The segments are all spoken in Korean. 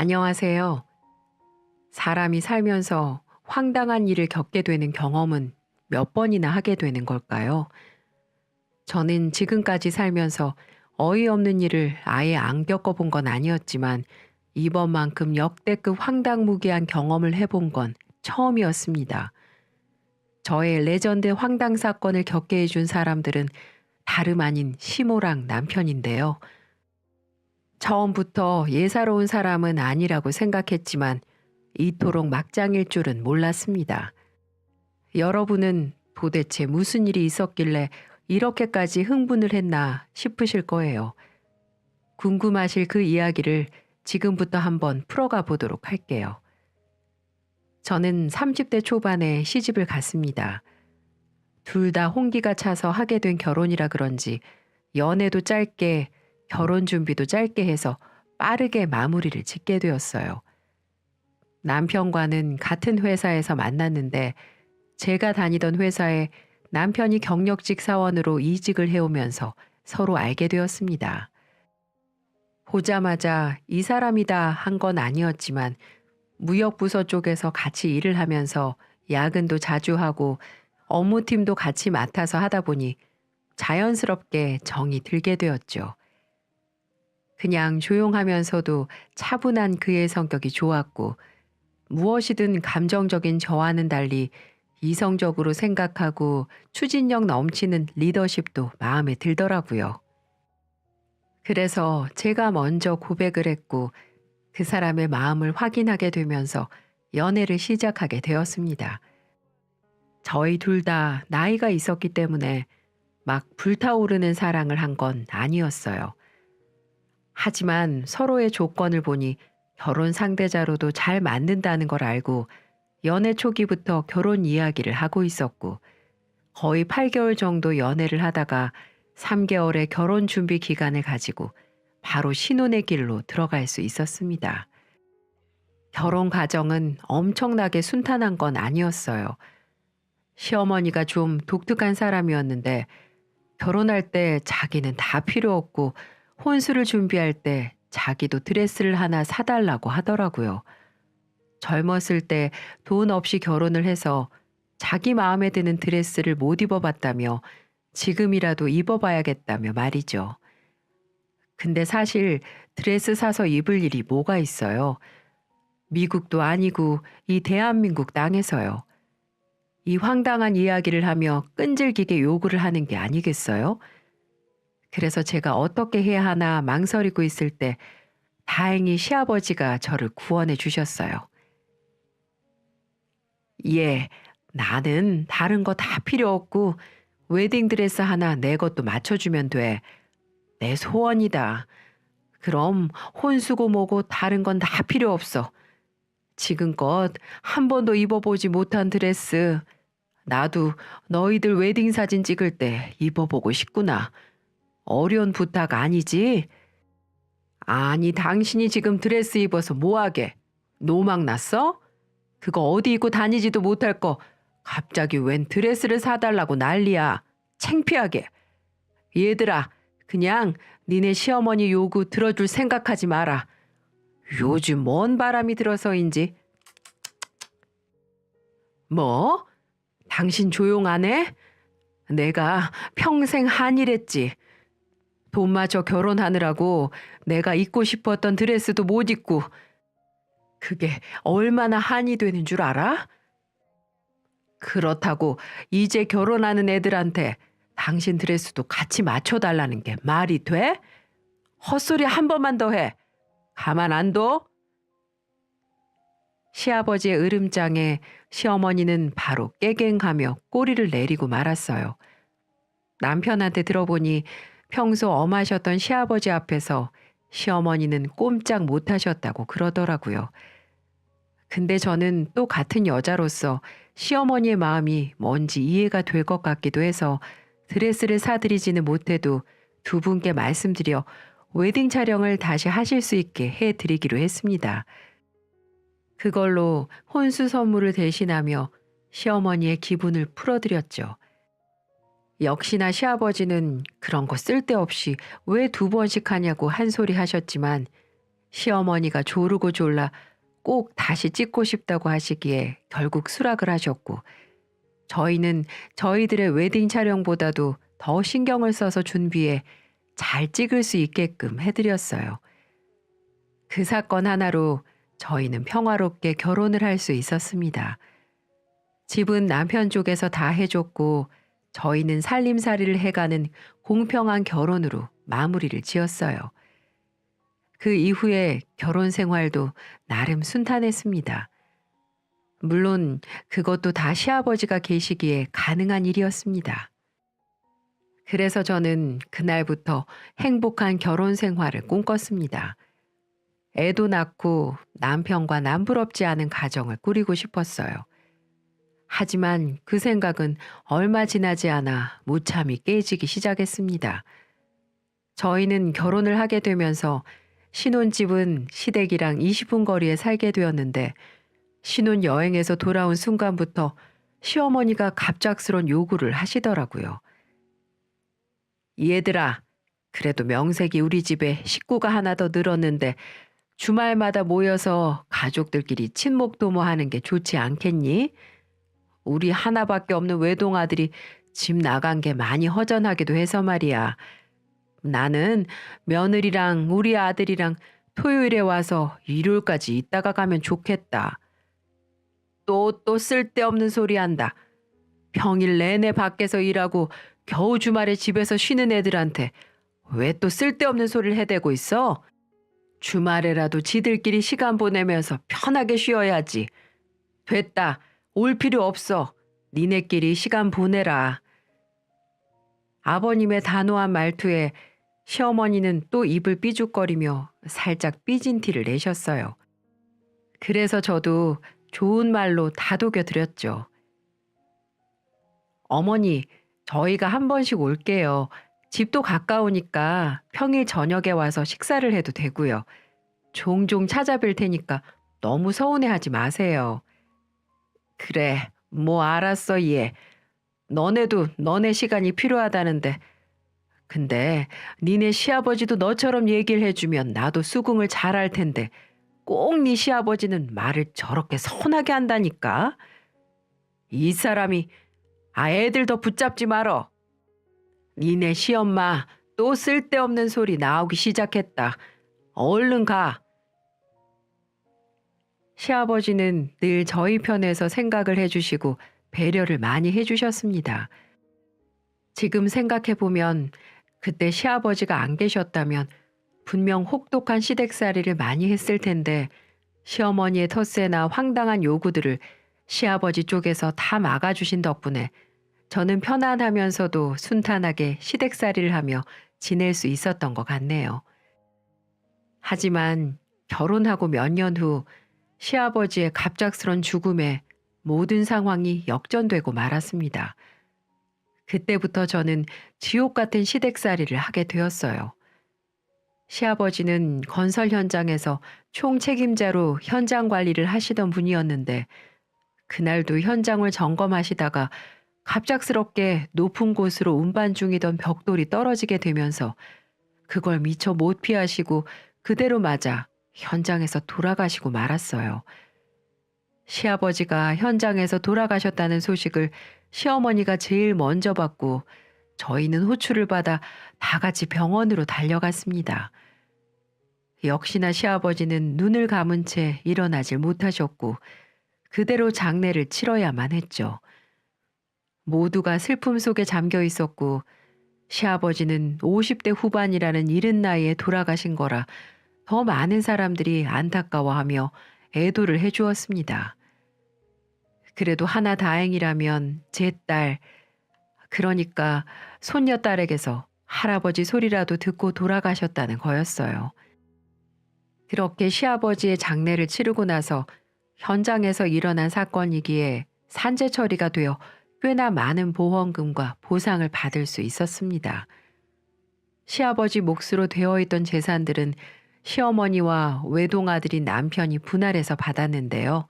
안녕하세요. 사람이 살면서 황당한 일을 겪게 되는 경험은 몇 번이나 하게 되는 걸까요? 저는 지금까지 살면서 어이없는 일을 아예 안 겪어본 건 아니었지만 이번만큼 역대급 황당무계한 경험을 해본 건 처음이었습니다. 저의 레전드 황당 사건을 겪게 해준 사람들은 다름 아닌 시모랑 남편인데요. 처음부터 예사로운 사람은 아니라고 생각했지만 이토록 막장일 줄은 몰랐습니다. 여러분은 도대체 무슨 일이 있었길래 이렇게까지 흥분을 했나 싶으실 거예요. 궁금하실 그 이야기를 지금부터 한번 풀어가 보도록 할게요. 저는 30대 초반에 시집을 갔습니다. 둘 다 홍기가 차서 하게 된 결혼이라 그런지 연애도 짧게 결혼 준비도 짧게 해서 빠르게 마무리를 짓게 되었어요. 남편과는 같은 회사에서 만났는데 제가 다니던 회사에 남편이 경력직 사원으로 이직을 해오면서 서로 알게 되었습니다. 보자마자 이 사람이다 한 건 아니었지만 무역부서 쪽에서 같이 일을 하면서 야근도 자주 하고 업무팀도 같이 맡아서 하다 보니 자연스럽게 정이 들게 되었죠. 그냥 조용하면서도 차분한 그의 성격이 좋았고 무엇이든 감정적인 저와는 달리 이성적으로 생각하고 추진력 넘치는 리더십도 마음에 들더라고요. 그래서 제가 먼저 고백을 했고 그 사람의 마음을 확인하게 되면서 연애를 시작하게 되었습니다. 저희 둘 다 나이가 있었기 때문에 막 불타오르는 사랑을 한 건 아니었어요. 하지만 서로의 조건을 보니 결혼 상대자로도 잘 맞는다는 걸 알고 연애 초기부터 결혼 이야기를 하고 있었고 거의 8개월 정도 연애를 하다가 3개월의 결혼 준비 기간을 가지고 바로 신혼의 길로 들어갈 수 있었습니다. 결혼 과정은 엄청나게 순탄한 건 아니었어요. 시어머니가 좀 독특한 사람이었는데 결혼할 때 자기는 다 필요 없고 혼수를 준비할 때 자기도 드레스를 하나 사달라고 하더라고요. 젊었을 때 돈 없이 결혼을 해서 자기 마음에 드는 드레스를 못 입어봤다며 지금이라도 입어봐야겠다며 말이죠. 근데 사실 드레스 사서 입을 일이 뭐가 있어요. 미국도 아니고 이 대한민국 땅에서요. 이 황당한 이야기를 하며 끈질기게 요구를 하는 게 아니겠어요? 그래서 제가 어떻게 해야 하나 망설이고 있을 때 다행히 시아버지가 저를 구원해 주셨어요. 예, 나는 다른 거 다 필요 없고 웨딩드레스 하나 내 것도 맞춰주면 돼. 내 소원이다. 그럼 혼수고 뭐고 다른 건 다 필요 없어. 지금껏 한 번도 입어보지 못한 드레스 나도 너희들 웨딩 사진 찍을 때 입어보고 싶구나. 어려운 부탁 아니지? 아니 당신이 지금 드레스 입어서 뭐하게? 노망 났어? 그거 어디 입고 다니지도 못할 거 갑자기 웬 드레스를 사달라고 난리야. 창피하게. 얘들아 그냥 니네 시어머니 요구 들어줄 생각하지 마라. 요즘 뭔 바람이 들어서인지. 뭐? 당신 조용 안 해? 내가 평생 한일했지. 돈마저 결혼하느라고 내가 입고 싶었던 드레스도 못 입고 그게 얼마나 한이 되는 줄 알아? 그렇다고 이제 결혼하는 애들한테 당신 드레스도 같이 맞춰달라는 게 말이 돼? 헛소리 한 번만 더 해. 가만 안 둬? 시아버지의 으름장에 시어머니는 바로 깨갱하며 꼬리를 내리고 말았어요. 남편한테 들어보니 평소 엄하셨던 시아버지 앞에서 시어머니는 꼼짝 못하셨다고 그러더라고요. 근데 저는 또 같은 여자로서 시어머니의 마음이 뭔지 이해가 될 것 같기도 해서 드레스를 사드리지는 못해도 두 분께 말씀드려 웨딩 촬영을 다시 하실 수 있게 해드리기로 했습니다. 그걸로 혼수 선물을 대신하며 시어머니의 기분을 풀어드렸죠. 역시나 시아버지는 그런 거 쓸데없이 왜 두 번씩 하냐고 한 소리 하셨지만 시어머니가 조르고 졸라 꼭 다시 찍고 싶다고 하시기에 결국 수락을 하셨고, 저희는 저희들의 웨딩 촬영보다도 더 신경을 써서 준비해 잘 찍을 수 있게끔 해드렸어요. 그 사건 하나로 저희는 평화롭게 결혼을 할 수 있었습니다. 집은 남편 쪽에서 다 해줬고, 저희는 살림살이를 해가는 공평한 결혼으로 마무리를 지었어요. 그 이후에 결혼 생활도 나름 순탄했습니다. 물론 그것도 다 시아버지가 계시기에 가능한 일이었습니다. 그래서 저는 그날부터 행복한 결혼 생활을 꿈꿨습니다. 애도 낳고 남편과 남부럽지 않은 가정을 꾸리고 싶었어요. 하지만 그 생각은 얼마 지나지 않아 무참히 깨지기 시작했습니다. 저희는 결혼을 하게 되면서 신혼집은 시댁이랑 20분 거리에 살게 되었는데, 신혼여행에서 돌아온 순간부터 시어머니가 갑작스런 요구를 하시더라고요. 얘들아, 그래도 명색이 우리 집에 식구가 하나 더 늘었는데 주말마다 모여서 가족들끼리 친목도모하는 게 좋지 않겠니? 우리 하나밖에 없는 외동아들이 집 나간 게 많이 허전하기도 해서 말이야. 나는 며느리랑 우리 아들이랑 토요일에 와서 일요일까지 있다가 가면 좋겠다. 또 쓸데없는 소리 한다. 평일 내내 밖에서 일하고 겨우 주말에 집에서 쉬는 애들한테 왜 또 쓸데없는 소리를 해대고 있어? 주말에라도 지들끼리 시간 보내면서 편하게 쉬어야지. 됐다. 올 필요 없어. 니네끼리 시간 보내라. 아버님의 단호한 말투에 시어머니는 또 입을 삐죽거리며 살짝 삐진 티를 내셨어요. 그래서 저도 좋은 말로 다독여 드렸죠. 어머니, 저희가 한 번씩 올게요. 집도 가까우니까 평일 저녁에 와서 식사를 해도 되고요. 종종 찾아뵐 테니까 너무 서운해하지 마세요. 그래, 뭐 알았어 얘. 너네도 너네 시간이 필요하다는데. 근데 니네 시아버지도 너처럼 얘기를 해주면 나도 수긍을 잘할 텐데 꼭 네 시아버지는 말을 저렇게 선하게 한다니까. 이 사람이 애들 더 붙잡지 말어. 니네 시엄마 또 쓸데없는 소리 나오기 시작했다. 얼른 가. 시아버지는 늘 저희 편에서 생각을 해주시고 배려를 많이 해주셨습니다. 지금 생각해보면 그때 시아버지가 안 계셨다면 분명 혹독한 시댁살이를 많이 했을 텐데, 시어머니의 텃세나 황당한 요구들을 시아버지 쪽에서 다 막아주신 덕분에 저는 편안하면서도 순탄하게 시댁살이를 하며 지낼 수 있었던 것 같네요. 하지만 결혼하고 몇 년 후 시아버지의 갑작스런 죽음에 모든 상황이 역전되고 말았습니다. 그때부터 저는 지옥 같은 시댁살이를 하게 되었어요. 시아버지는 건설 현장에서 총책임자로 현장 관리를 하시던 분이었는데, 그날도 현장을 점검하시다가 갑작스럽게 높은 곳으로 운반 중이던 벽돌이 떨어지게 되면서 그걸 미처 못 피하시고 그대로 맞아 현장에서 돌아가시고 말았어요. 시아버지가 현장에서 돌아가셨다는 소식을 시어머니가 제일 먼저 받고 저희는 호출을 받아 다 같이 병원으로 달려갔습니다. 역시나 시아버지는 눈을 감은 채 일어나질 못하셨고 그대로 장례를 치러야만 했죠. 모두가 슬픔 속에 잠겨 있었고 시아버지는 50대 후반이라는 이른 나이에 돌아가신 거라 더 많은 사람들이 안타까워하며 애도를 해주었습니다. 그래도 하나 다행이라면 제 딸, 그러니까 손녀딸에게서 할아버지 소리라도 듣고 돌아가셨다는 거였어요. 그렇게 시아버지의 장례를 치르고 나서 현장에서 일어난 사건이기에 산재 처리가 되어 꽤나 많은 보험금과 보상을 받을 수 있었습니다. 시아버지 몫으로 되어 있던 재산들은 시어머니와 외동아들인 남편이 분할해서 받았는데요.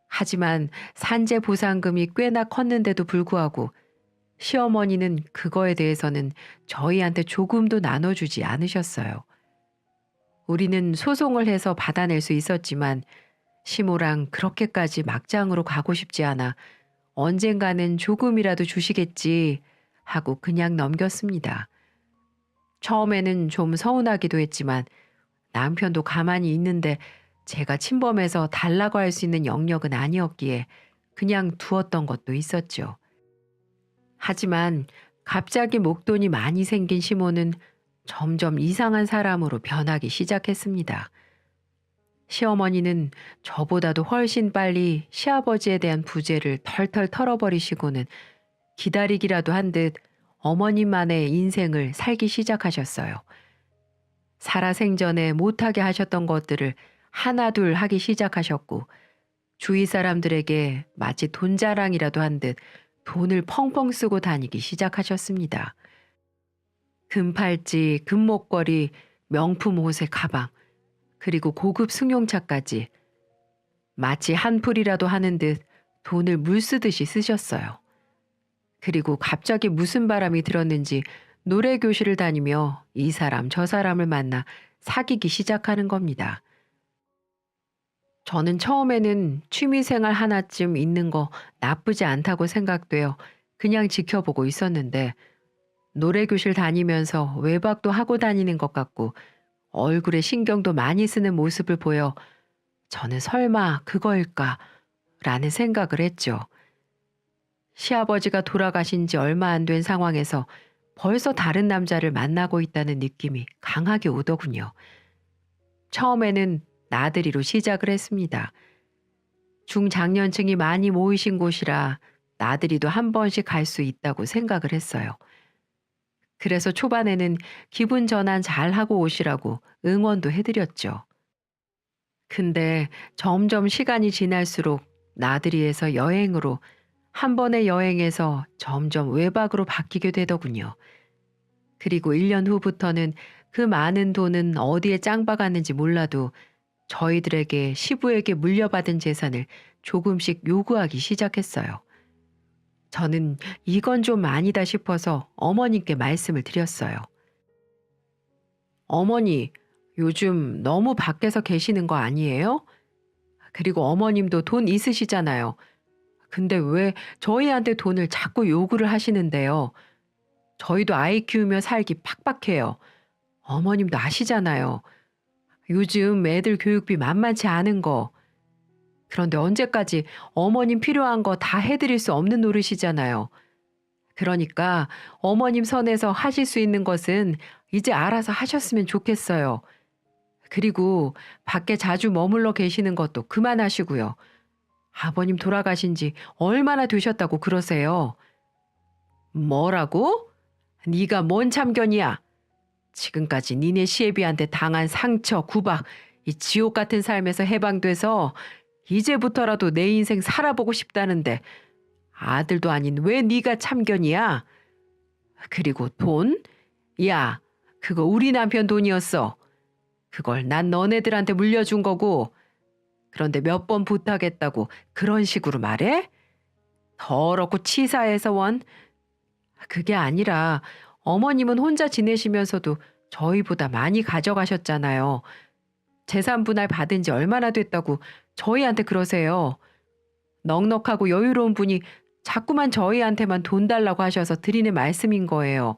하지만 산재 보상금이 꽤나 컸는데도 불구하고 시어머니는 그거에 대해서는 저희한테 조금도 나눠주지 않으셨어요. 우리는 소송을 해서 받아낼 수 있었지만 시모랑 그렇게까지 막장으로 가고 싶지 않아 언젠가는 조금이라도 주시겠지 하고 그냥 넘겼습니다. 처음에는 좀 서운하기도 했지만 남편도 가만히 있는데 제가 침범해서 달라고 할 수 있는 영역은 아니었기에 그냥 두었던 것도 있었죠. 하지만 갑자기 목돈이 많이 생긴 시모는 점점 이상한 사람으로 변하기 시작했습니다. 시어머니는 저보다도 훨씬 빨리 시아버지에 대한 부재를 털털 털어버리시고는 기다리기라도 한 듯 어머님만의 인생을 살기 시작하셨어요. 살아생전에 못하게 하셨던 것들을 하나둘 하기 시작하셨고 주위 사람들에게 마치 돈자랑이라도 한 듯 돈을 펑펑 쓰고 다니기 시작하셨습니다. 금팔찌, 금목걸이, 명품 옷의 가방, 그리고 고급 승용차까지 마치 한 풀이라도 하는 듯 돈을 물 쓰듯이 쓰셨어요. 그리고 갑자기 무슨 바람이 들었는지 노래 교실을 다니며 이 사람 저 사람을 만나 사귀기 시작하는 겁니다. 저는 처음에는 취미생활 하나쯤 있는 거 나쁘지 않다고 생각되어 그냥 지켜보고 있었는데 노래 교실 다니면서 외박도 하고 다니는 것 같고 얼굴에 신경도 많이 쓰는 모습을 보여 저는 설마 그거일까 라는 생각을 했죠. 시아버지가 돌아가신 지 얼마 안 된 상황에서 벌써 다른 남자를 만나고 있다는 느낌이 강하게 오더군요. 처음에는 나들이로 시작을 했습니다. 중장년층이 많이 모이신 곳이라 나들이도 한 번씩 갈 수 있다고 생각을 했어요. 그래서 초반에는 기분 전환 잘 하고 오시라고 응원도 해드렸죠. 근데 점점 시간이 지날수록 나들이에서 여행으로 한 번의 여행에서 점점 외박으로 바뀌게 되더군요. 그리고 1년 후부터는 그 많은 돈은 어디에 짱박았는지 몰라도 저희들에게 시부에게 물려받은 재산을 조금씩 요구하기 시작했어요. 저는 이건 좀 아니다 싶어서 어머님께 말씀을 드렸어요. 어머니, 요즘 너무 밖에서 계시는 거 아니에요? 그리고 어머님도 돈 있으시잖아요. 근데 왜 저희한테 돈을 자꾸 요구를 하시는데요? 저희도 아이 키우며 살기 팍팍해요. 어머님도 아시잖아요. 요즘 애들 교육비 만만치 않은 거. 그런데 언제까지 어머님 필요한 거 다 해드릴 수 없는 노릇이잖아요. 그러니까 어머님 선에서 하실 수 있는 것은 이제 알아서 하셨으면 좋겠어요. 그리고 밖에 자주 머물러 계시는 것도 그만하시고요. 아버님 돌아가신 지 얼마나 되셨다고 그러세요? 뭐라고? 네가 뭔 참견이야? 지금까지 니네 시애비한테 당한 상처, 구박, 이 지옥 같은 삶에서 해방돼서 이제부터라도 내 인생 살아보고 싶다는데 아들도 아닌 왜 네가 참견이야? 그리고 돈? 야, 그거 우리 남편 돈이었어. 그걸 난 너네들한테 물려준 거고 그런데 몇 번 부탁했다고 그런 식으로 말해? 더럽고 치사해서 원. 그게 아니라 어머님은 혼자 지내시면서도 저희보다 많이 가져가셨잖아요. 재산 분할 받은 지 얼마나 됐다고 저희한테 그러세요. 넉넉하고 여유로운 분이 자꾸만 저희한테만 돈 달라고 하셔서 드리는 말씀인 거예요.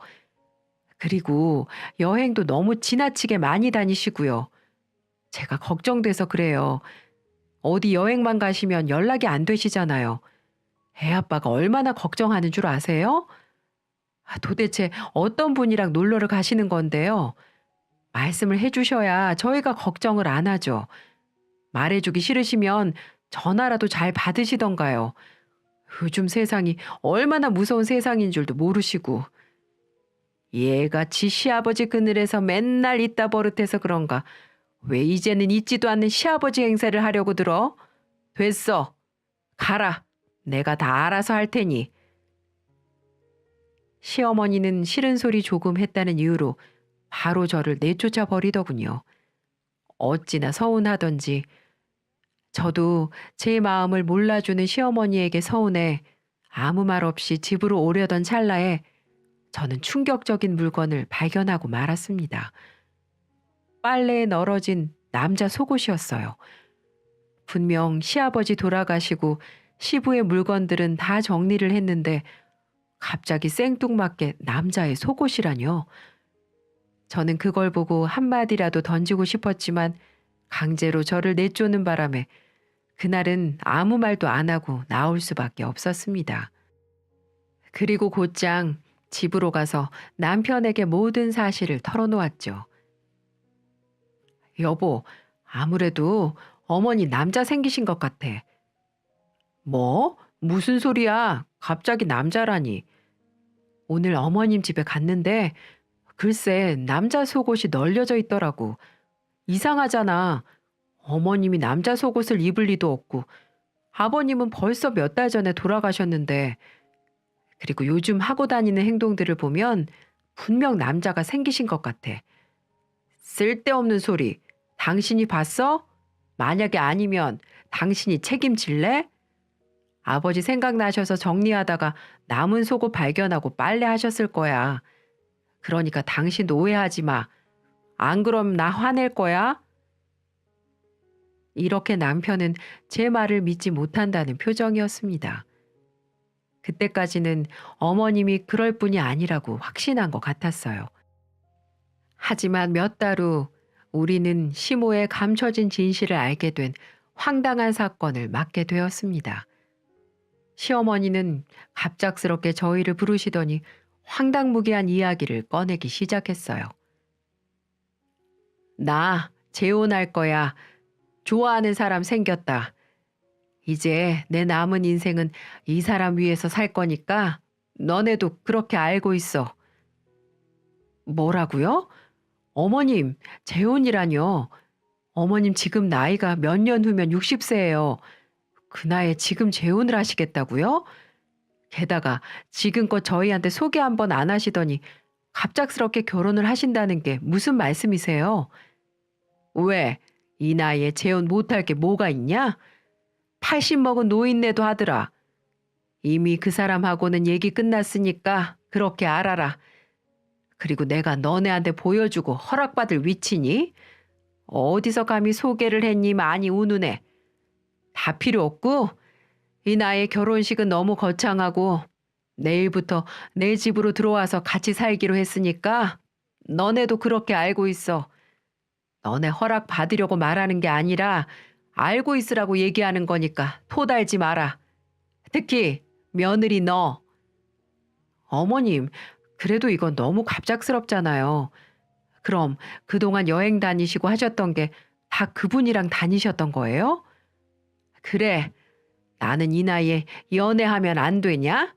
그리고 여행도 너무 지나치게 많이 다니시고요. 제가 걱정돼서 그래요. 어디 여행만 가시면 연락이 안 되시잖아요. 애 아빠가 얼마나 걱정하는 줄 아세요? 도대체 어떤 분이랑 놀러를 가시는 건데요? 말씀을 해주셔야 저희가 걱정을 안 하죠. 말해주기 싫으시면 전화라도 잘 받으시던가요. 요즘 세상이 얼마나 무서운 세상인 줄도 모르시고. 얘가 지 시아버지 그늘에서 맨날 있다 버릇해서 그런가. 왜 이제는 있지도 않는 시아버지 행세를 하려고 들어? 됐어. 가라. 내가 다 알아서 할 테니. 시어머니는 싫은 소리 조금 했다는 이유로 바로 저를 내쫓아 버리더군요. 어찌나 서운하던지 저도 제 마음을 몰라주는 시어머니에게 서운해 아무 말 없이 집으로 오려던 찰나에 저는 충격적인 물건을 발견하고 말았습니다. 빨래에 널어진 남자 속옷이었어요. 분명 시아버지 돌아가시고 시부의 물건들은 다 정리를 했는데 갑자기 생뚱맞게 남자의 속옷이라뇨. 저는 그걸 보고 한마디라도 던지고 싶었지만 강제로 저를 내쫓는 바람에 그날은 아무 말도 안 하고 나올 수밖에 없었습니다. 그리고 곧장 집으로 가서 남편에게 모든 사실을 털어놓았죠. 여보, 아무래도 어머니 남자 생기신 것 같아. 뭐? 무슨 소리야? 갑자기 남자라니. 오늘 어머님 집에 갔는데 글쎄 남자 속옷이 널려져 있더라고. 이상하잖아. 어머님이 남자 속옷을 입을 리도 없고 아버님은 벌써 몇 달 전에 돌아가셨는데 그리고 요즘 하고 다니는 행동들을 보면 분명 남자가 생기신 것 같아. 쓸데없는 소리. 당신이 봤어? 만약에 아니면 당신이 책임질래? 아버지 생각나셔서 정리하다가 남은 속옷 발견하고 빨래하셨을 거야. 그러니까 당신도 오해하지 마. 안 그럼 나 화낼 거야? 이렇게 남편은 제 말을 믿지 못한다는 표정이었습니다. 그때까지는 어머님이 그럴 뿐이 아니라고 확신한 것 같았어요. 하지만 몇 달 후 우리는 시모의 감춰진 진실을 알게 된 황당한 사건을 맡게 되었습니다. 시어머니는 갑작스럽게 저희를 부르시더니 황당무계한 이야기를 꺼내기 시작했어요. 나 재혼할 거야. 좋아하는 사람 생겼다. 이제 내 남은 인생은 이 사람 위해서 살 거니까 너네도 그렇게 알고 있어. 뭐라고요? 어머님, 재혼이라뇨. 어머님 지금 나이가 몇 년 후면 60세예요. 그 나이에 지금 재혼을 하시겠다고요? 게다가 지금껏 저희한테 소개 한 번 안 하시더니 갑작스럽게 결혼을 하신다는 게 무슨 말씀이세요? 왜? 이 나이에 재혼 못할 게 뭐가 있냐? 80 먹은 노인네도 하더라. 이미 그 사람하고는 얘기 끝났으니까 그렇게 알아라. 그리고 내가 너네한테 보여주고 허락받을 위치니? 어디서 감히 소개를 했니 많이 우는애. 다 필요 없고 이 나이에 결혼식은 너무 거창하고 내일부터 내 집으로 들어와서 같이 살기로 했으니까 너네도 그렇게 알고 있어. 너네 허락 받으려고 말하는 게 아니라 알고 있으라고 얘기하는 거니까 토달지 마라. 특히 며느리 너. 어머님, 그래도 이건 너무 갑작스럽잖아요. 그럼 그동안 여행 다니시고 하셨던 게 다 그분이랑 다니셨던 거예요? 그래, 나는 이 나이에 연애하면 안 되냐?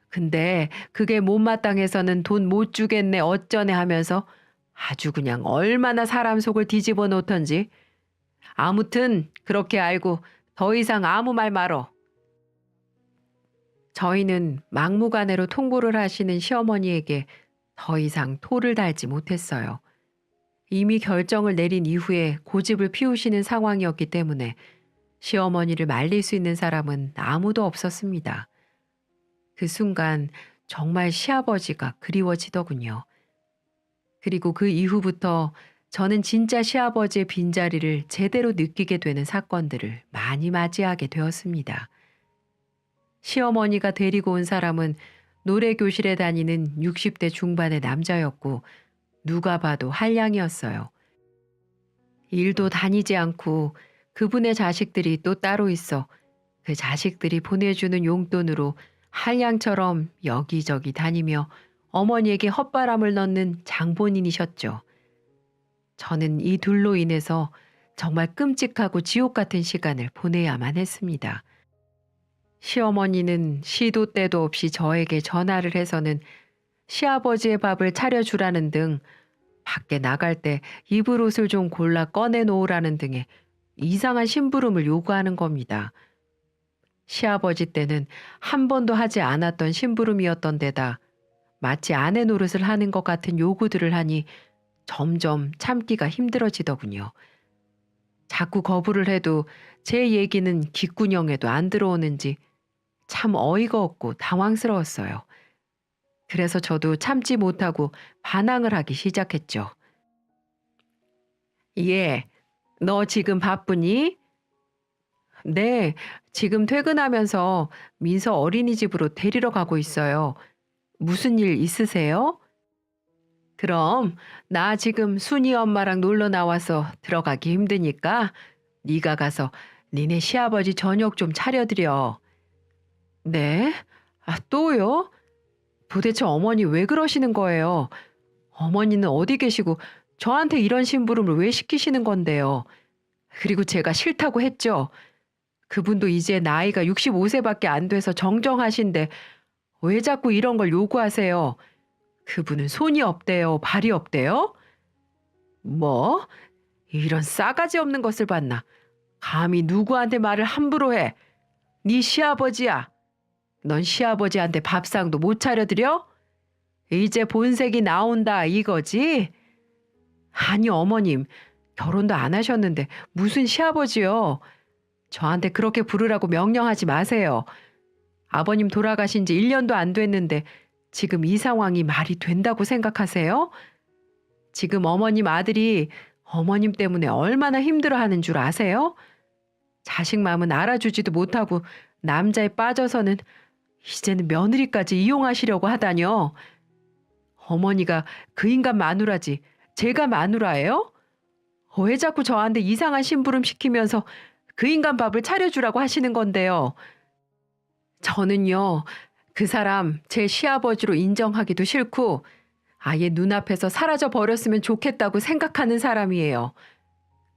근데 그게 못마땅해서는 돈 못 주겠네 어쩌네 하면서 아주 그냥 얼마나 사람 속을 뒤집어 놓던지. 아무튼 그렇게 알고 더 이상 아무 말 말어. 저희는 막무가내로 통보를 하시는 시어머니에게 더 이상 토를 달지 못했어요. 이미 결정을 내린 이후에 고집을 피우시는 상황이었기 때문에 시어머니를 말릴 수 있는 사람은 아무도 없었습니다. 그 순간 정말 시아버지가 그리워지더군요. 그리고 그 이후부터 저는 진짜 시아버지의 빈자리를 제대로 느끼게 되는 사건들을 많이 맞이하게 되었습니다. 시어머니가 데리고 온 사람은 노래교실에 다니는 60대 중반의 남자였고 누가 봐도 한량이었어요. 일도 다니지 않고 그분의 자식들이 또 따로 있어 그 자식들이 보내주는 용돈으로 한량처럼 여기저기 다니며 어머니에게 헛바람을 넣는 장본인이셨죠. 저는 이 둘로 인해서 정말 끔찍하고 지옥 같은 시간을 보내야만 했습니다. 시어머니는 시도 때도 없이 저에게 전화를 해서는 시아버지의 밥을 차려주라는 등 밖에 나갈 때 입을 옷을 좀 골라 꺼내놓으라는 등의 이상한 심부름을 요구하는 겁니다. 시아버지 때는 한 번도 하지 않았던 심부름이었던 데다 마치 아내 노릇을 하는 것 같은 요구들을 하니 점점 참기가 힘들어지더군요. 자꾸 거부를 해도 제 얘기는 귓구녕에도 안 들어오는지 참 어이가 없고 당황스러웠어요. 그래서 저도 참지 못하고 반항을 하기 시작했죠. 예, 너 지금 바쁘니? 네, 지금 퇴근하면서 민서 어린이집으로 데리러 가고 있어요. 무슨 일 있으세요? 그럼 나 지금 순이 엄마랑 놀러 나와서 들어가기 힘드니까 네가 가서 니네 시아버지 저녁 좀 차려드려. 네? 아, 또요? 도대체 어머니 왜 그러시는 거예요? 어머니는 어디 계시고 저한테 이런 심부름을 왜 시키시는 건데요? 그리고 제가 싫다고 했죠. 그분도 이제 나이가 65세밖에 안 돼서 정정하신데 왜 자꾸 이런 걸 요구하세요? 그분은 손이 없대요, 발이 없대요? 뭐? 이런 싸가지 없는 것을 봤나? 감히 누구한테 말을 함부로 해? 네 시아버지야. 넌 시아버지한테 밥상도 못 차려드려? 이제 본색이 나온다 이거지? 아니 어머님, 결혼도 안 하셨는데 무슨 시아버지요? 저한테 그렇게 부르라고 명령하지 마세요. 아버님 돌아가신 지 1년도 안 됐는데 지금 이 상황이 말이 된다고 생각하세요? 지금 어머님 아들이 어머님 때문에 얼마나 힘들어하는 줄 아세요? 자식 마음은 알아주지도 못하고 남자에 빠져서는 이제는 며느리까지 이용하시려고 하다뇨. 어머니가 그 인간 마누라지 제가 마누라예요? 왜 자꾸 저한테 이상한 심부름 시키면서 그 인간 밥을 차려주라고 하시는 건데요. 저는요, 그 사람 제 시아버지로 인정하기도 싫고 아예 눈앞에서 사라져 버렸으면 좋겠다고 생각하는 사람이에요.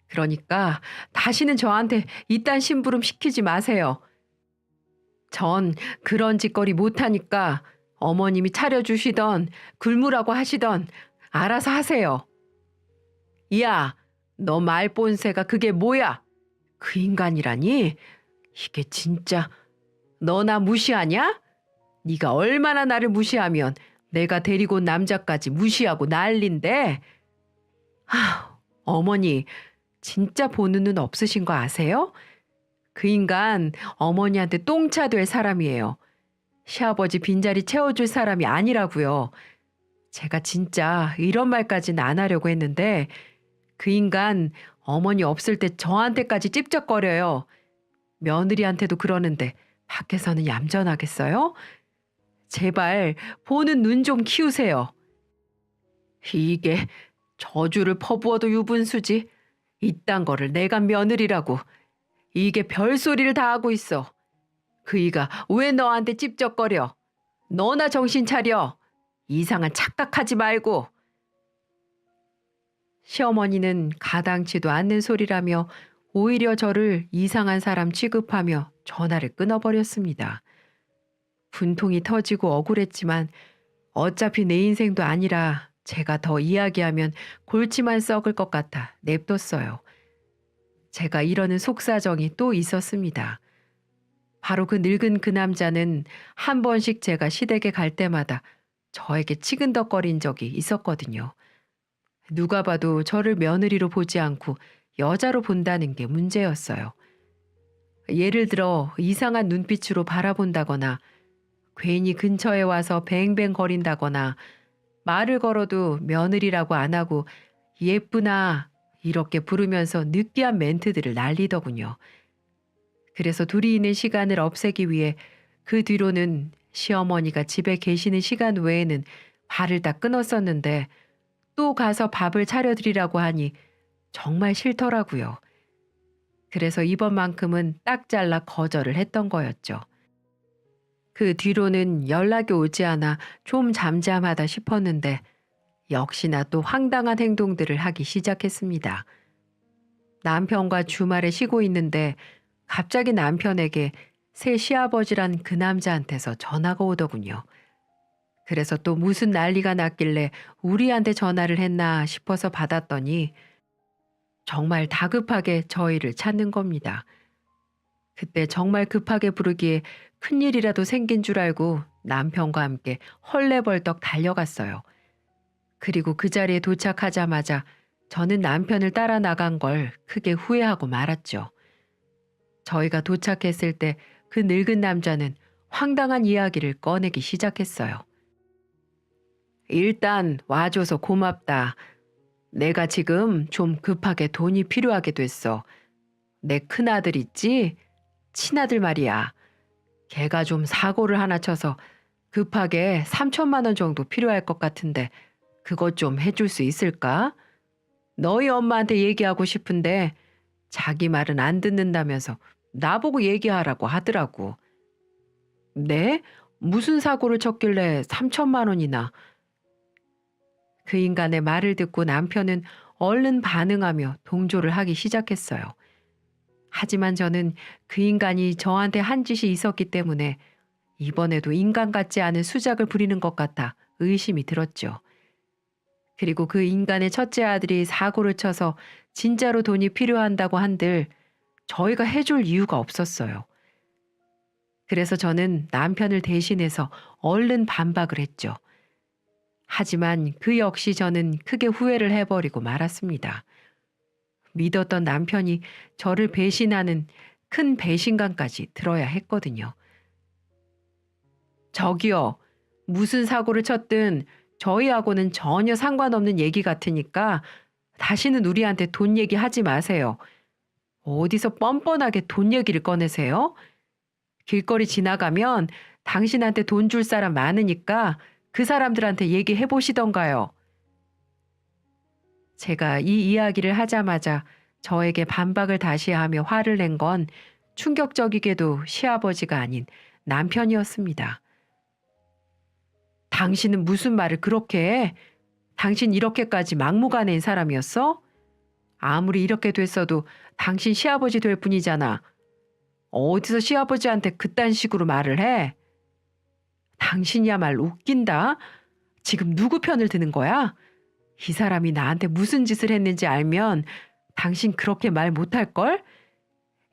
그러니까 다시는 저한테 이딴 심부름 시키지 마세요. 전 그런 짓거리 못하니까 어머님이 차려주시던 굶으라고 하시던 알아서 하세요. 야, 너 말본새가 그게 뭐야? 그 인간이라니? 이게 진짜 너 나 무시하냐? 네가 얼마나 나를 무시하면 내가 데리고 온 남자까지 무시하고 난린데. 어머니 진짜 보는 눈 없으신 거 아세요? 그 인간 어머니한테 똥차 될 사람이에요. 시아버지 빈자리 채워줄 사람이 아니라고요. 제가 진짜 이런 말까지는 안 하려고 했는데 그 인간 어머니 없을 때 저한테까지 찝쩍거려요. 며느리한테도 그러는데 밖에서는 얌전하겠어요? 제발 보는 눈 좀 키우세요. 이게 저주를 퍼부어도 유분수지. 이딴 거를 내가 며느리라고. 이게 별소리를 다 하고 있어. 그이가 왜 너한테 찝쩍거려? 너나 정신 차려. 이상한 착각하지 말고. 시어머니는 가당치도 않는 소리라며 오히려 저를 이상한 사람 취급하며 전화를 끊어버렸습니다. 분통이 터지고 억울했지만 어차피 내 인생도 아니라 제가 더 이야기하면 골치만 썩을 것 같아 냅뒀어요. 제가 이러는 속사정이 또 있었습니다. 바로 그 늙은 그 남자는 한 번씩 제가 시댁에 갈 때마다 저에게 치근덕거린 적이 있었거든요. 누가 봐도 저를 며느리로 보지 않고 여자로 본다는 게 문제였어요. 예를 들어 이상한 눈빛으로 바라본다거나 괜히 근처에 와서 뱅뱅거린다거나 말을 걸어도 며느리라고 안 하고 예쁘나 이렇게 부르면서 느끼한 멘트들을 날리더군요. 그래서 둘이 있는 시간을 없애기 위해 그 뒤로는 시어머니가 집에 계시는 시간 외에는 발을 다 끊었었는데 또 가서 밥을 차려드리라고 하니 정말 싫더라고요. 그래서 이번만큼은 딱 잘라 거절을 했던 거였죠. 그 뒤로는 연락이 오지 않아 좀 잠잠하다 싶었는데 역시나 또 황당한 행동들을 하기 시작했습니다. 남편과 주말에 쉬고 있는데 갑자기 남편에게 새 시아버지란 그 남자한테서 전화가 오더군요. 그래서 또 무슨 난리가 났길래 우리한테 전화를 했나 싶어서 받았더니 정말 다급하게 저희를 찾는 겁니다. 그때 정말 급하게 부르기에 큰일이라도 생긴 줄 알고 남편과 함께 헐레벌떡 달려갔어요. 그리고 그 자리에 도착하자마자 저는 남편을 따라 나간 걸 크게 후회하고 말았죠. 저희가 도착했을 때 그 늙은 남자는 황당한 이야기를 꺼내기 시작했어요. 일단 와줘서 고맙다. 내가 지금 좀 급하게 돈이 필요하게 됐어. 내 큰아들 있지? 친아들 말이야. 걔가 좀 사고를 하나 쳐서 급하게 3천만 원 정도 필요할 것 같은데 그것 좀 해줄 수 있을까? 너희 엄마한테 얘기하고 싶은데 자기 말은 안 듣는다면서 나보고 얘기하라고 하더라고. 네? 무슨 사고를 쳤길래 3천만 원이나? 그 인간의 말을 듣고 남편은 얼른 반응하며 동조를 하기 시작했어요. 하지만 저는 그 인간이 저한테 한 짓이 있었기 때문에 이번에도 인간 같지 않은 수작을 부리는 것 같아 의심이 들었죠. 그리고 그 인간의 첫째 아들이 사고를 쳐서 진짜로 돈이 필요한다고 한들 저희가 해줄 이유가 없었어요. 그래서 저는 남편을 대신해서 얼른 반박을 했죠. 하지만 그 역시 저는 크게 후회를 해버리고 말았습니다. 믿었던 남편이 저를 배신하는 큰 배신감까지 들어야 했거든요. 저기요, 무슨 사고를 쳤든 저희하고는 전혀 상관없는 얘기 같으니까 다시는 우리한테 돈 얘기하지 마세요. 어디서 뻔뻔하게 돈 얘기를 꺼내세요? 길거리 지나가면 당신한테 돈 줄 사람 많으니까 그 사람들한테 얘기해 보시던가요. 제가 이 이야기를 하자마자 저에게 반박을 다시 하며 화를 낸 건 충격적이게도 시아버지가 아닌 남편이었습니다. 당신은 무슨 말을 그렇게 해? 당신 이렇게까지 막무가내인 사람이었어? 아무리 이렇게 됐어도 당신 시아버지 될 뿐이잖아. 어디서 시아버지한테 그딴 식으로 말을 해? 당신이야말로 웃긴다. 지금 누구 편을 드는 거야? 이 사람이 나한테 무슨 짓을 했는지 알면 당신 그렇게 말 못할걸?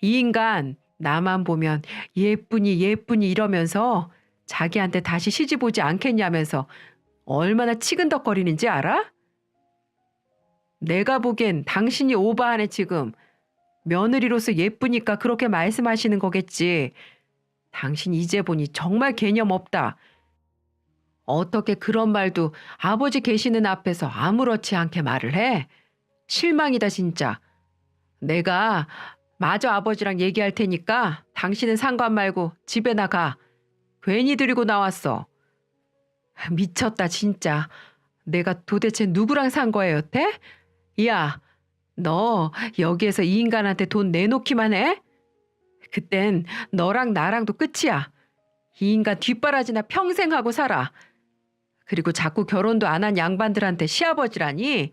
이 인간 나만 보면 예쁘니 예쁘니 이러면서 자기한테 다시 시집 오지 않겠냐면서 얼마나 치근덕거리는지 알아? 내가 보기엔 당신이 오바하네 지금. 며느리로서 예쁘니까 그렇게 말씀하시는 거겠지. 당신 이제 보니 정말 개념 없다. 어떻게 그런 말도 아버지 계시는 앞에서 아무렇지 않게 말을 해? 실망이다 진짜. 내가 마저 아버지랑 얘기할 테니까 당신은 상관 말고 집에 나가. 괜히 데리고 나왔어. 미쳤다 진짜. 내가 도대체 누구랑 산 거야 여태? 야, 너 여기에서 이 인간한테 돈 내놓기만 해? 그땐 너랑 나랑도 끝이야. 이 인간 뒷바라지나 평생 하고 살아. 그리고 자꾸 결혼도 안 한 양반들한테 시아버지라니?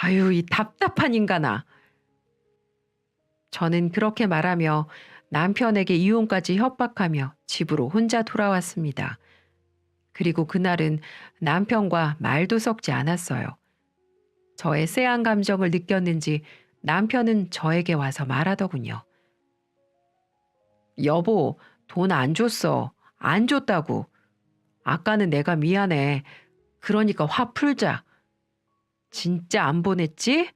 아유, 이 답답한 인간아. 저는 그렇게 말하며 남편에게 이혼까지 협박하며 집으로 혼자 돌아왔습니다. 그리고 그날은 남편과 말도 섞지 않았어요. 저의 쎄한 감정을 느꼈는지 남편은 저에게 와서 말하더군요. 여보, 돈 안 줬어. 안 줬다고. 아까는 내가 미안해. 그러니까 화 풀자. 진짜 안 보냈지?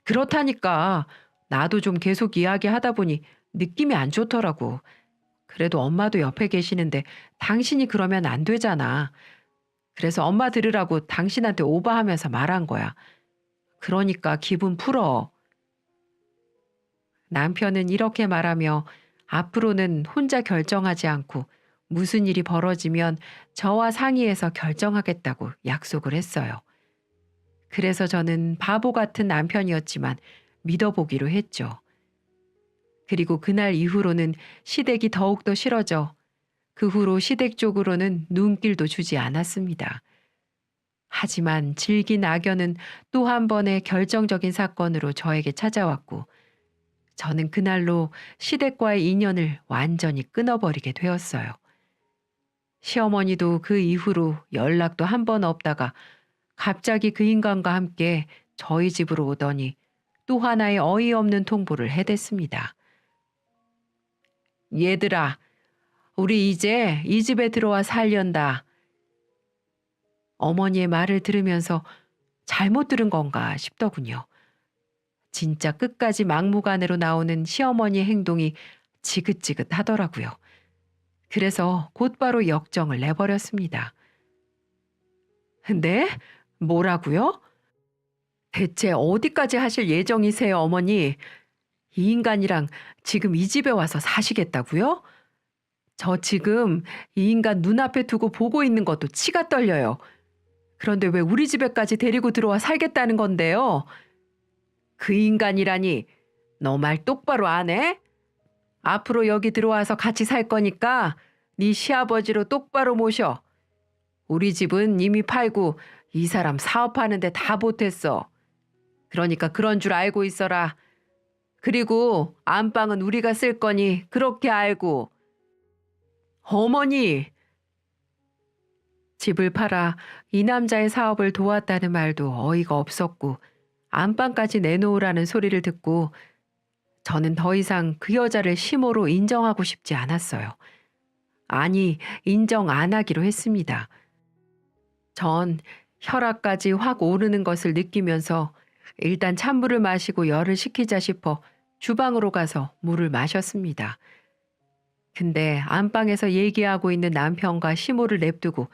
그렇다니까. 나도 좀 계속 이야기하다 보니 느낌이 안 좋더라고. 그래도 엄마도 옆에 계시는데 당신이 그러면 안 되잖아. 그래서 엄마 들으라고 당신한테 오버하면서 말한 거야. 그러니까 기분 풀어. 남편은 이렇게 말하며 앞으로는 혼자 결정하지 않고 무슨 일이 벌어지면 저와 상의해서 결정하겠다고 약속을 했어요. 그래서 저는 바보 같은 남편이었지만 믿어보기로 했죠. 그리고 그날 이후로는 시댁이 더욱더 싫어져 그 후로 시댁 쪽으로는 눈길도 주지 않았습니다. 하지만 질긴 악연은 또 한 번의 결정적인 사건으로 저에게 찾아왔고 저는 그날로 시댁과의 인연을 완전히 끊어버리게 되었어요. 시어머니도 그 이후로 연락도 한 번 없다가 갑자기 그 인간과 함께 저희 집으로 오더니 또 하나의 어이없는 통보를 해댔습니다. 얘들아, 우리 이제 이 집에 들어와 살련다. 어머니의 말을 들으면서 잘못 들은 건가 싶더군요. 진짜 끝까지 막무가내로 나오는 시어머니의 행동이 지긋지긋하더라고요. 그래서 곧바로 역정을 내버렸습니다. 네? 뭐라고요? 대체 어디까지 하실 예정이세요, 어머니? 이 인간이랑 지금 이 집에 와서 사시겠다고요? 저 지금 이 인간 눈앞에 두고 보고 있는 것도 치가 떨려요. 그런데 왜 우리 집에까지 데리고 들어와 살겠다는 건데요? 그 인간이라니, 너 말 똑바로 안 해? 앞으로 여기 들어와서 같이 살 거니까 네 시아버지로 똑바로 모셔. 우리 집은 이미 팔고 이 사람 사업하는데 다 보탰어. 그러니까 그런 줄 알고 있어라. 그리고 안방은 우리가 쓸 거니 그렇게 알고. 어머니! 집을 팔아 이 남자의 사업을 도왔다는 말도 어이가 없었고 안방까지 내놓으라는 소리를 듣고 저는 더 이상 그 여자를 시모로 인정하고 싶지 않았어요. 아니, 인정 안 하기로 했습니다. 전 혈압까지 확 오르는 것을 느끼면서 일단 찬물을 마시고 열을 식히자 싶어 주방으로 가서 물을 마셨습니다. 근데 안방에서 얘기하고 있는 남편과 시모를 냅두고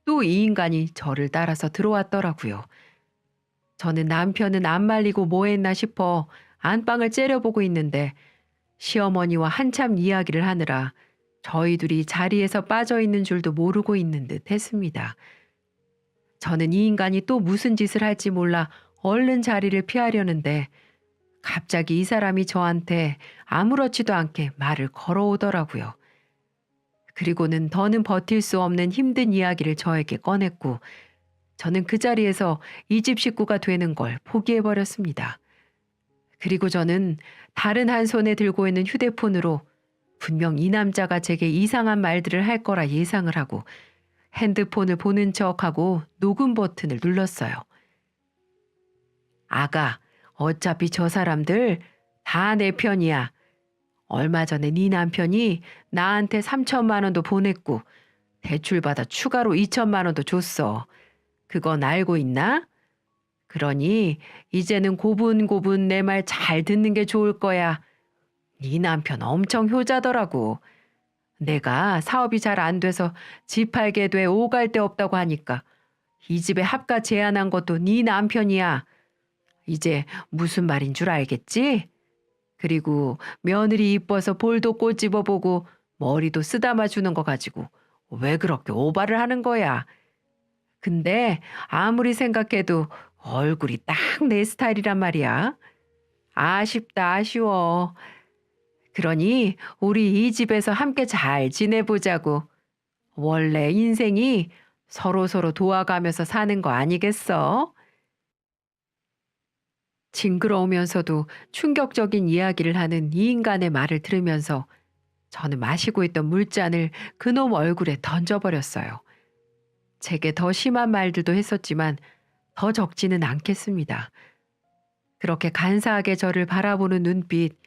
또 이 인간이 저를 따라서 들어왔더라고요. 저는 남편은 안 말리고 뭐 했나 싶어 안방을 째려보고 있는데 시어머니와 한참 이야기를 하느라 저희 둘이 자리에서 빠져 있는 줄도 모르고 있는 듯 했습니다. 저는 이 인간이 또 무슨 짓을 할지 몰라 얼른 자리를 피하려는데 갑자기 이 사람이 저한테 아무렇지도 않게 말을 걸어오더라고요. 그리고는 더는 버틸 수 없는 힘든 이야기를 저에게 꺼냈고 저는 그 자리에서 이 집 식구가 되는 걸 포기해버렸습니다. 그리고 저는 다른 한 손에 들고 있는 휴대폰으로 분명 이 남자가 제게 이상한 말들을 할 거라 예상을 하고 핸드폰을 보는 척하고 녹음 버튼을 눌렀어요. 아가, 어차피 저 사람들 다 내 편이야. 얼마 전에 네 남편이 나한테 3천만 원도 보냈고 대출받아 추가로 2천만 원도 줬어. 그건 알고 있나? 그러니 이제는 고분고분 내 말 잘 듣는 게 좋을 거야. 네 남편 엄청 효자더라고. 내가 사업이 잘 안 돼서 집 팔게 돼 오갈 데 없다고 하니까 이 집에 합가 제안한 것도 네 남편이야. 이제 무슨 말인 줄 알겠지? 그리고 며느리 이뻐서 볼도 꼬집어보고 머리도 쓰다마 주는 거 가지고 왜 그렇게 오바를 하는 거야? 근데 아무리 생각해도 얼굴이 딱 내 스타일이란 말이야. 아쉽다, 아쉬워. 그러니 우리 이 집에서 함께 잘 지내보자고. 원래 인생이 서로서로 도와가면서 사는 거 아니겠어? 징그러우면서도 충격적인 이야기를 하는 이 인간의 말을 들으면서 저는 마시고 있던 물잔을 그놈 얼굴에 던져버렸어요. 제게 더 심한 말들도 했었지만 더 적지는 않겠습니다. 그렇게 간사하게 저를 바라보는 눈빛,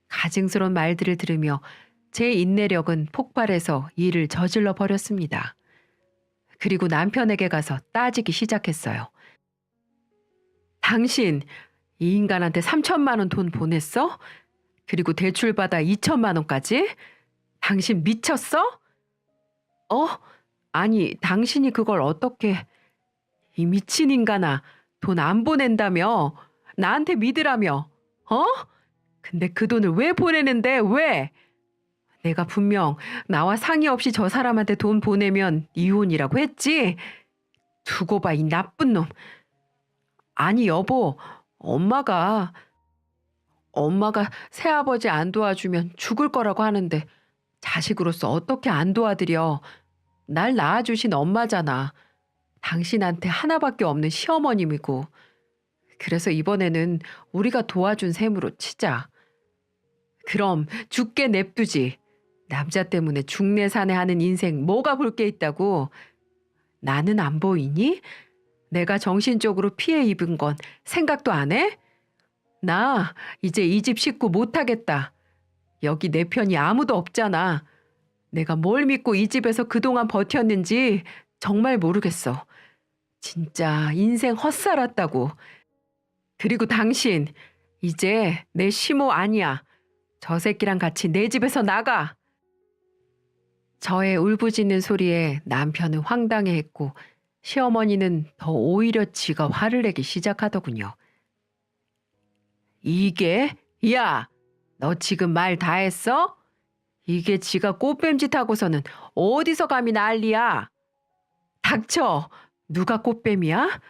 가증스러운 말들을 들으며 제 인내력은 폭발해서 일을 저질러 버렸습니다. 그리고 남편에게 가서 따지기 시작했어요. 당신 이 인간한테 3천만 원 돈 보냈어? 그리고 대출받아 2천만 원까지? 당신 미쳤어? 어? 아니, 당신이 그걸 어떻게... 이 미친 인간아, 돈 안 보낸다며? 나한테 믿으라며? 어? 근데 그 돈을 왜 보내는데, 왜? 내가 분명 나와 상의 없이 저 사람한테 돈 보내면 이혼이라고 했지? 두고 봐, 이 나쁜 놈. 아니, 여보, 엄마가 새아버지 안 도와주면 죽을 거라고 하는데 자식으로서 어떻게 안 도와드려? 날 낳아주신 엄마잖아. 당신한테 하나밖에 없는 시어머님이고. 그래서 이번에는 우리가 도와준 셈으로 치자. 그럼 죽게 냅두지. 남자 때문에 죽내사내 하는 인생 뭐가 볼 게 있다고. 나는 안 보이니? 내가 정신적으로 피해 입은 건 생각도 안 해? 나 이제 이 집 식구 못하겠다. 여기 내 편이 아무도 없잖아. 내가 뭘 믿고 이 집에서 그동안 버텼는지 정말 모르겠어. 진짜 인생 헛살았다고. 그리고 당신 이제 내 시모 아니야. 저 새끼랑 같이 내 집에서 나가. 저의 울부짖는 소리에 남편은 황당해했고 시어머니는 더 오히려 지가 화를 내기 시작하더군요. 이게? 야, 너 지금 말 다 했어? 이게 지가 꽃뱀짓 하고서는 어디서 감히 난리야? 닥쳐! 누가 꽃뱀이야?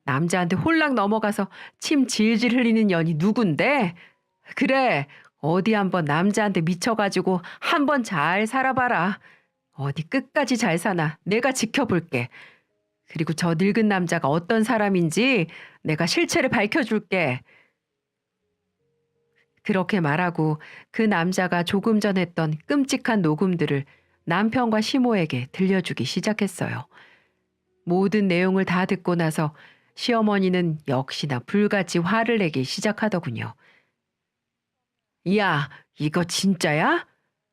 남자한테 홀랑 넘어가서 침 질질 흘리는 년이 누군데? 그래, 어디 한번 남자한테 미쳐가지고 한번 잘 살아봐라. 어디 끝까지 잘 사나 내가 지켜볼게. 그리고 저 늙은 남자가 어떤 사람인지 내가 실체를 밝혀줄게. 그렇게 말하고 그 남자가 조금 전 했던 끔찍한 녹음들을 남편과 시모에게 들려주기 시작했어요. 모든 내용을 다 듣고 나서 시어머니는 역시나 불같이 화를 내기 시작하더군요. 야, 이거 진짜야?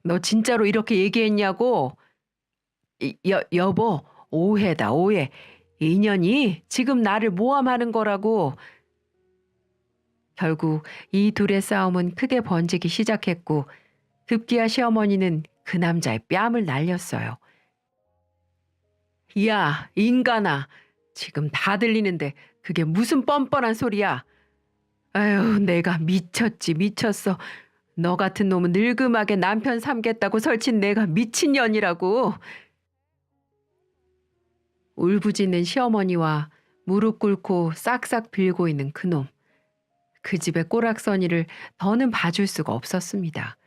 너 진짜로 이렇게 얘기했냐고? 여보, 오해다, 오해. 인연이 지금 나를 모함하는 거라고. 결국 이 둘의 싸움은 크게 번지기 시작했고 급기야 시어머니는 그 남자의 뺨을 날렸어요. 야, 인간아. 지금 다 들리는데 그게 무슨 뻔뻔한 소리야. 아유, 내가 미쳤지, 미쳤어. 너 같은 놈은 늙음하게 남편 삼겠다고 설친 내가 미친년이라고. 울부짖는 시어머니와 무릎 꿇고 싹싹 빌고 있는 그놈. 그 집의 꼬락서니를 더는 봐줄 수가 없었습니다.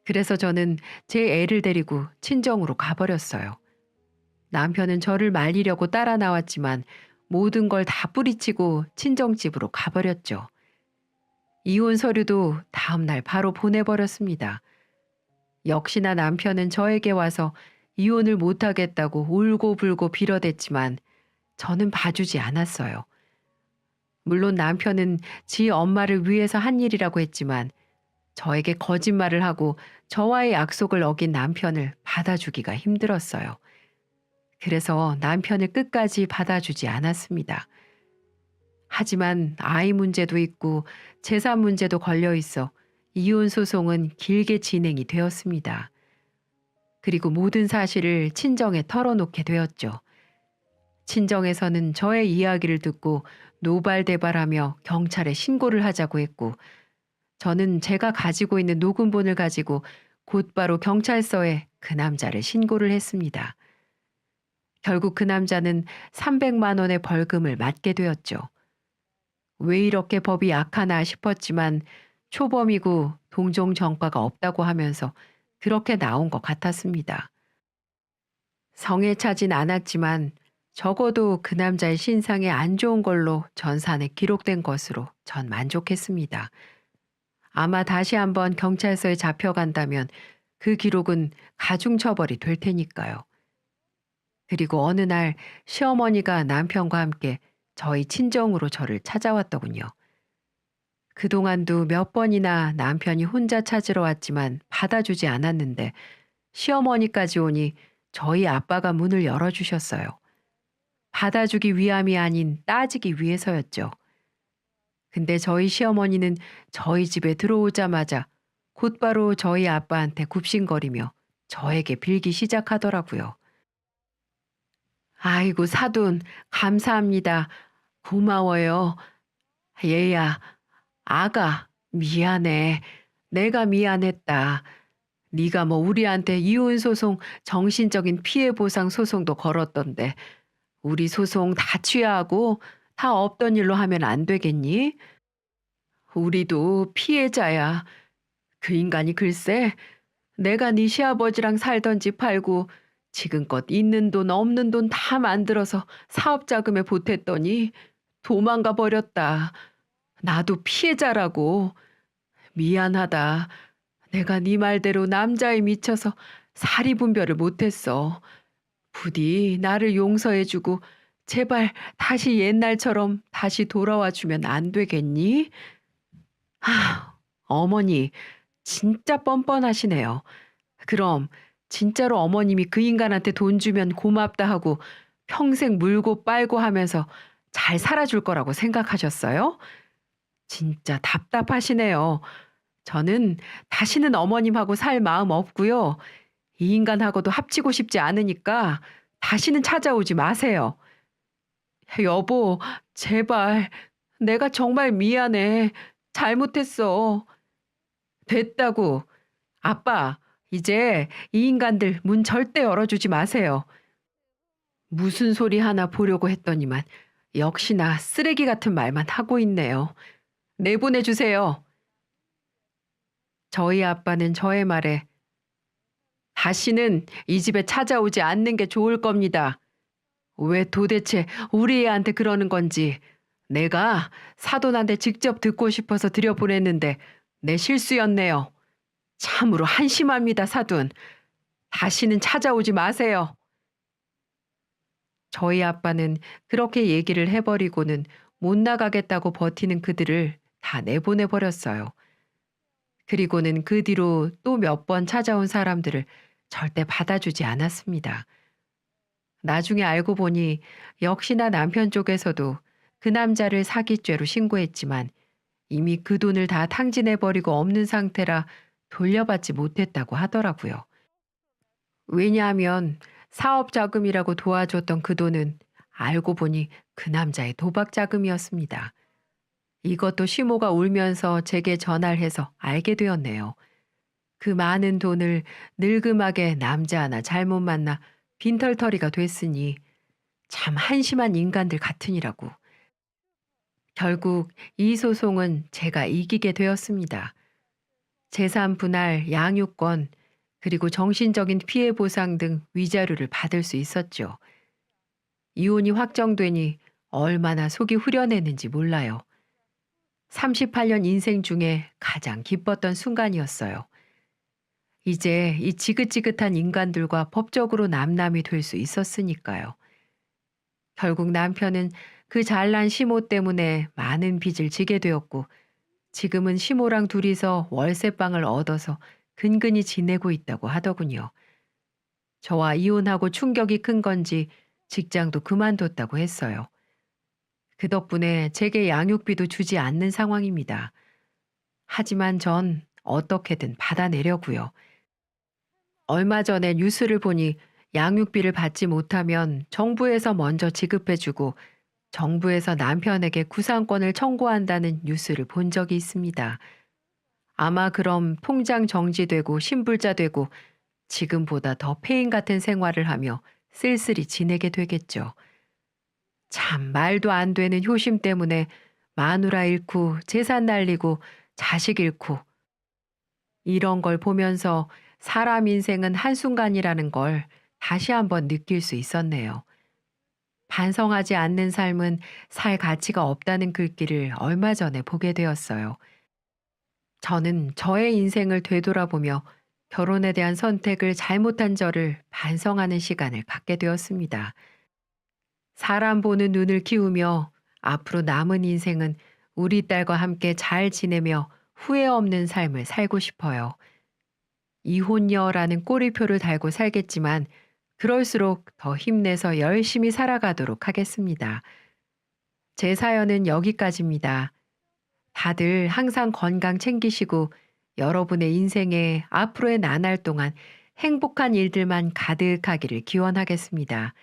그래서 저는 제 애를 데리고 친정으로 가버렸어요. 남편은 저를 말리려고 따라 나왔지만 모든 걸 다 뿌리치고 친정집으로 가버렸죠. 이혼 서류도 다음 날 바로 보내버렸습니다. 역시나 남편은 저에게 와서 이혼을 못하겠다고 울고불고 빌어댔지만 저는 봐주지 않았어요. 물론 남편은 지 엄마를 위해서 한 일이라고 했지만 저에게 거짓말을 하고 저와의 약속을 어긴 남편을 받아주기가 힘들었어요. 그래서 남편을 끝까지 받아주지 않았습니다. 하지만 아이 문제도 있고 재산 문제도 걸려 있어 이혼 소송은 길게 진행이 되었습니다. 그리고 모든 사실을 친정에 털어놓게 되었죠. 친정에서는 저의 이야기를 듣고 노발대발하며 경찰에 신고를 하자고 했고 저는 제가 가지고 있는 녹음본을 가지고 곧바로 경찰서에 그 남자를 신고를 했습니다. 결국 그 남자는 300만 원의 벌금을 맞게 되었죠. 왜 이렇게 법이 약하나 싶었지만 초범이고 동종 전과가 없다고 하면서 그렇게 나온 것 같았습니다. 성에 차진 않았지만 적어도 그 남자의 신상에 안 좋은 걸로 전산에 기록된 것으로 전 만족했습니다. 아마 다시 한번 경찰서에 잡혀간다면 그 기록은 가중처벌이 될 테니까요. 그리고 어느 날 시어머니가 남편과 함께 저희 친정으로 저를 찾아왔더군요. 그동안도 몇 번이나 남편이 혼자 찾으러 왔지만 받아주지 않았는데 시어머니까지 오니 저희 아빠가 문을 열어주셨어요. 받아주기 위함이 아닌 따지기 위해서였죠. 근데 저희 시어머니는 저희 집에 들어오자마자 곧바로 저희 아빠한테 굽신거리며 저에게 빌기 시작하더라고요. 아이고 사돈 감사합니다. 고마워요. 얘야 아가 미안해. 내가 미안했다. 네가 뭐 우리한테 이혼 소송 정신적인 피해 보상 소송도 걸었던데 우리 소송 다 취하하고 다 없던 일로 하면 안 되겠니? 우리도 피해자야. 그 인간이 글쎄 내가 네 시아버지랑 살던 집 팔고 지금껏 있는 돈 없는 돈 다 만들어서 사업 자금에 보탰더니 도망가 버렸다. 나도 피해자라고. 미안하다. 내가 네 말대로 남자에 미쳐서 사리분별을 못했어. 부디 나를 용서해주고 제발 다시 옛날처럼 다시 돌아와 주면 안 되겠니? 어머니 진짜 뻔뻔하시네요. 그럼 진짜로 어머님이 그 인간한테 돈 주면 고맙다 하고 평생 물고 빨고 하면서 잘 살아줄 거라고 생각하셨어요? 진짜 답답하시네요. 저는 다시는 어머님하고 살 마음 없고요. 이 인간하고도 합치고 싶지 않으니까 다시는 찾아오지 마세요. 여보, 제발. 내가 정말 미안해. 잘못했어. 됐다고. 아빠, 이제 이 인간들 문 절대 열어주지 마세요. 무슨 소리 하나 보려고 했더니만 역시나 쓰레기 같은 말만 하고 있네요. 내보내주세요. 저희 아빠는 저의 말에 다시는 이 집에 찾아오지 않는 게 좋을 겁니다. 왜 도대체 우리 애한테 그러는 건지 내가 사돈한테 직접 듣고 싶어서 들여보냈는데 내 실수였네요. 참으로 한심합니다, 사돈. 다시는 찾아오지 마세요. 저희 아빠는 그렇게 얘기를 해버리고는 못 나가겠다고 버티는 그들을 다 내보내버렸어요. 그리고는 그 뒤로 또 몇 번 찾아온 사람들을 절대 받아주지 않았습니다. 나중에 알고 보니 역시나 남편 쪽에서도 그 남자를 사기죄로 신고했지만 이미 그 돈을 다 탕진해버리고 없는 상태라 돌려받지 못했다고 하더라고요. 왜냐하면 사업 자금이라고 도와줬던 그 돈은 알고 보니 그 남자의 도박 자금이었습니다. 이것도 시모가 울면서 제게 전화를 해서 알게 되었네요. 그 많은 돈을 늙음하게 남자 하나 잘못 만나 빈털터리가 됐으니 참 한심한 인간들 같으니라고. 결국 이 소송은 제가 이기게 되었습니다. 재산 분할, 양육권, 그리고 정신적인 피해 보상 등 위자료를 받을 수 있었죠. 이혼이 확정되니 얼마나 속이 후련했는지 몰라요. 38년 인생 중에 가장 기뻤던 순간이었어요. 이제 이 지긋지긋한 인간들과 법적으로 남남이 될 수 있었으니까요. 결국 남편은 그 잘난 시모 때문에 많은 빚을 지게 되었고 지금은 시모랑 둘이서 월세방을 얻어서 근근히 지내고 있다고 하더군요. 저와 이혼하고 충격이 큰 건지 직장도 그만뒀다고 했어요. 그 덕분에 제게 양육비도 주지 않는 상황입니다. 하지만 전 어떻게든 받아내려고요. 얼마 전에 뉴스를 보니 양육비를 받지 못하면 정부에서 먼저 지급해주고 정부에서 남편에게 구상권을 청구한다는 뉴스를 본 적이 있습니다. 아마 그럼 통장 정지되고 신불자 되고 지금보다 더 폐인 같은 생활을 하며 쓸쓸히 지내게 되겠죠. 참 말도 안 되는 효심 때문에 마누라 잃고 재산 날리고 자식 잃고 이런 걸 보면서 사람 인생은 한순간이라는 걸 다시 한번 느낄 수 있었네요. 반성하지 않는 삶은 살 가치가 없다는 글귀를 얼마 전에 보게 되었어요. 저는 저의 인생을 되돌아보며 결혼에 대한 선택을 잘못한 저를 반성하는 시간을 갖게 되었습니다. 사람 보는 눈을 키우며 앞으로 남은 인생은 우리 딸과 함께 잘 지내며 후회 없는 삶을 살고 싶어요. 이혼녀라는 꼬리표를 달고 살겠지만 그럴수록 더 힘내서 열심히 살아가도록 하겠습니다. 제 사연은 여기까지입니다. 다들 항상 건강 챙기시고 여러분의 인생에 앞으로의 나날 동안 행복한 일들만 가득하기를 기원하겠습니다.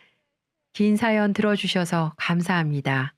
긴 사연 들어주셔서 감사합니다.